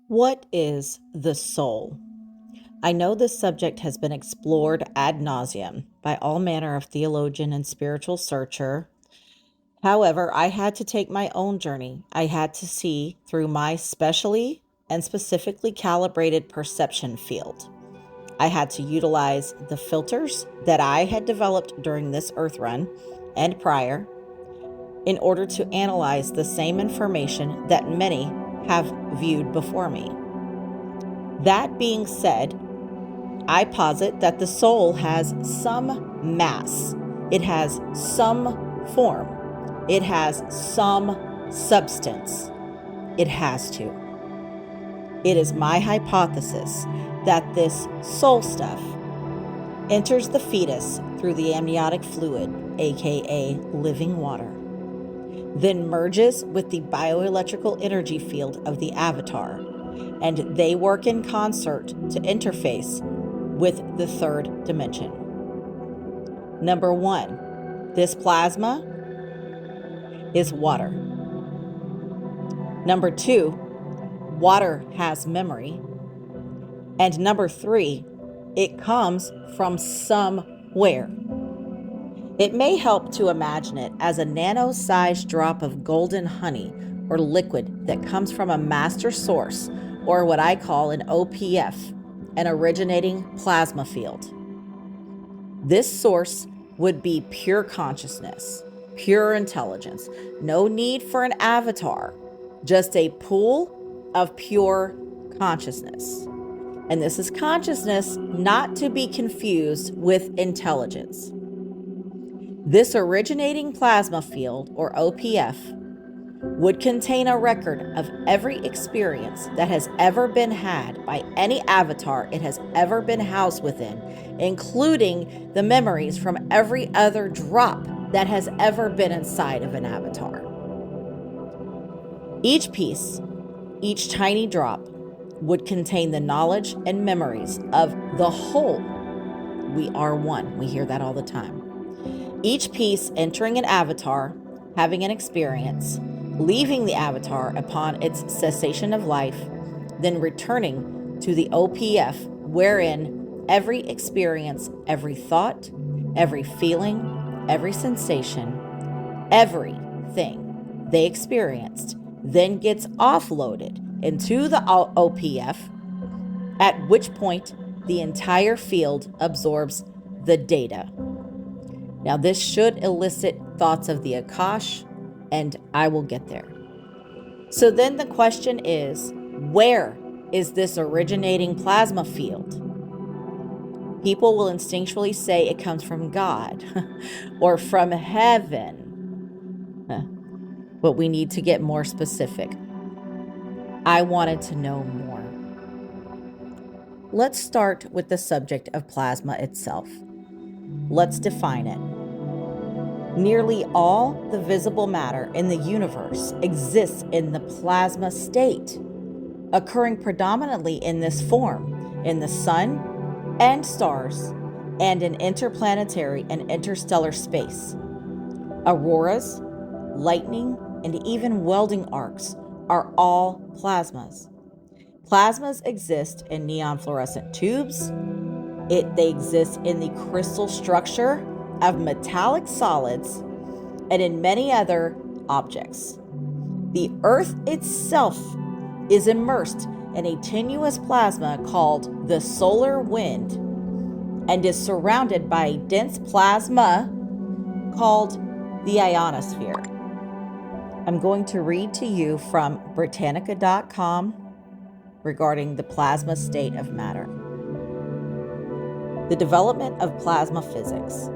What is the soul? I know this subject has been explored ad nauseum by all manner of theologian and spiritual searcher. However, I had to take my own journey. I had to see through my specially and specifically calibrated perception field. I had to utilize the filters that I had developed during this earth run and prior in order to analyze the same information that many have viewed before me. That being said, I posit that the soul has some mass, it has some form, it has some substance. It has to. It is my hypothesis that this soul stuff enters the fetus through the amniotic fluid, aka living water, then merges with the bioelectrical energy field of the avatar, and they work in concert to interface with the third dimension. Number one, this plasma is water. Number two, water has memory. And number three, it comes from somewhere. It may help to imagine it as a nano-sized drop of golden honey or liquid that comes from a master source, or what I call an OPF, an originating plasma field. This source would be pure consciousness, pure intelligence, no need for an avatar, just a pool of pure consciousness. And this is consciousness not to be confused with intelligence. This originating plasma field, or OPF, would contain a record of every experience that has ever been had by any avatar it has ever been housed within, including the memories from every other drop that has ever been inside of an avatar. Each piece, each tiny drop, would contain the knowledge and memories of the whole. We are one. We hear that all the time. Each piece entering an avatar, having an experience, leaving the avatar upon its cessation of life, then returning to the OPF, wherein every experience, every thought, every feeling, every sensation, everything they experienced then gets offloaded into the OPF, at which point the entire field absorbs the data. Now, this should elicit thoughts of the Akash, and I will get there. So then the question is, where is this originating plasma field? People will instinctually say it comes from God or from heaven. But we need to get more specific. I wanted to know more. Let's start with the subject of plasma itself. Let's define it. Nearly all the visible matter in the universe exists in the plasma state, occurring predominantly in this form in the sun and stars and in interplanetary and interstellar space. Auroras, lightning, and even welding arcs are all plasmas. Plasmas exist in neon fluorescent tubes. They exist in the crystal structure of metallic solids and in many other objects. The Earth itself is immersed in a tenuous plasma called the solar wind and is surrounded by a dense plasma called the ionosphere. I'm going to read to you from Britannica.com regarding the plasma state of matter. The development of plasma physics.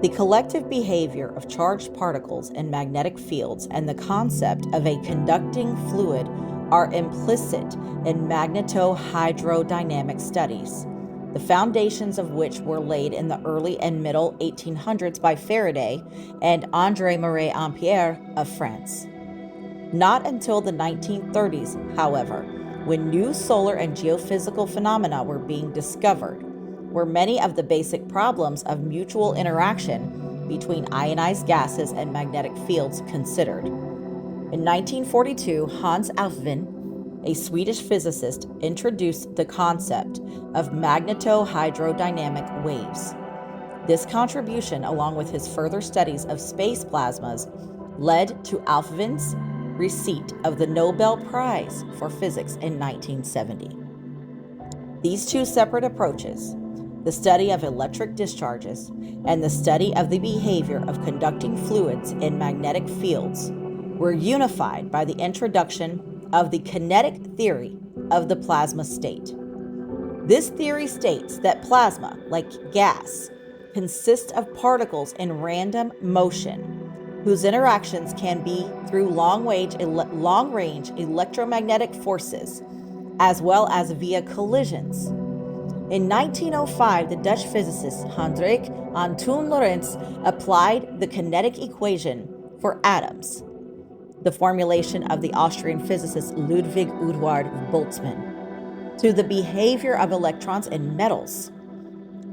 The collective behavior of charged particles in magnetic fields and the concept of a conducting fluid are implicit in magnetohydrodynamic studies, the foundations of which were laid in the early and middle 1800s by Faraday and André-Marie Ampère of France. Not until the 1930s, however, when new solar and geophysical phenomena were being discovered, were many of the basic problems of mutual interaction between ionized gases and magnetic fields considered. In 1942, Hans Alfvén, a Swedish physicist, introduced the concept of magnetohydrodynamic waves. This contribution, along with his further studies of space plasmas, led to Alfvén's receipt of the Nobel Prize for Physics in 1970. These two separate approaches, the study of electric discharges and the study of the behavior of conducting fluids in magnetic fields, were unified by the introduction of the kinetic theory of the plasma state. This theory states that plasma, like gas, consists of particles in random motion, whose interactions can be through long-range electromagnetic forces, as well as via collisions. In 1905, the Dutch physicist Hendrik Antoon Lorentz applied the kinetic equation for atoms, the formulation of the Austrian physicist Ludwig Eduard Boltzmann, to the behavior of electrons in metals.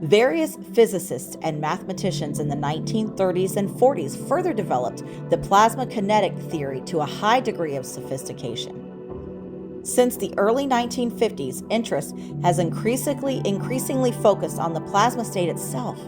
Various physicists and mathematicians in the 1930s and 40s further developed the plasma kinetic theory to a high degree of sophistication. Since the early 1950s, interest has increasingly focused on the plasma state itself.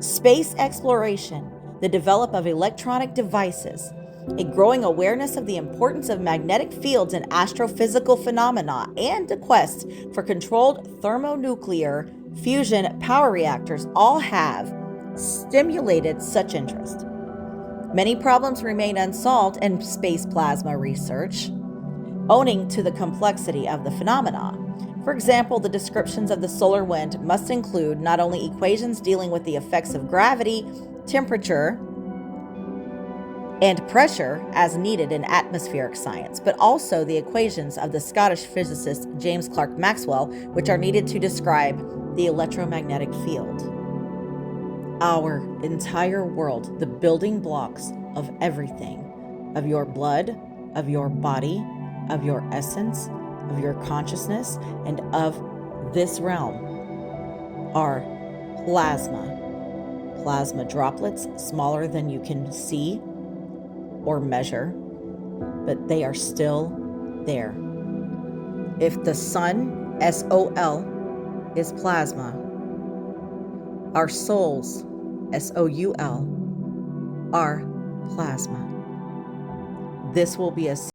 Space exploration, the development of electronic devices, a growing awareness of the importance of magnetic fields in astrophysical phenomena, and a quest for controlled thermonuclear fusion power reactors all have stimulated such interest. Many problems remain unsolved in space plasma research, owing to the complexity of the phenomena. For example, the descriptions of the solar wind must include not only equations dealing with the effects of gravity, temperature, and pressure as needed in atmospheric science, but also the equations of the Scottish physicist James Clerk Maxwell, which are needed to describe the electromagnetic field. Our entire world, the building blocks of everything, of your blood, of your body, of your essence, of your consciousness, and of this realm, are plasma. Plasma droplets smaller than you can see or measure, but they are still there. If the sun, SOL, is plasma, our souls, SOUL, are plasma. This will be a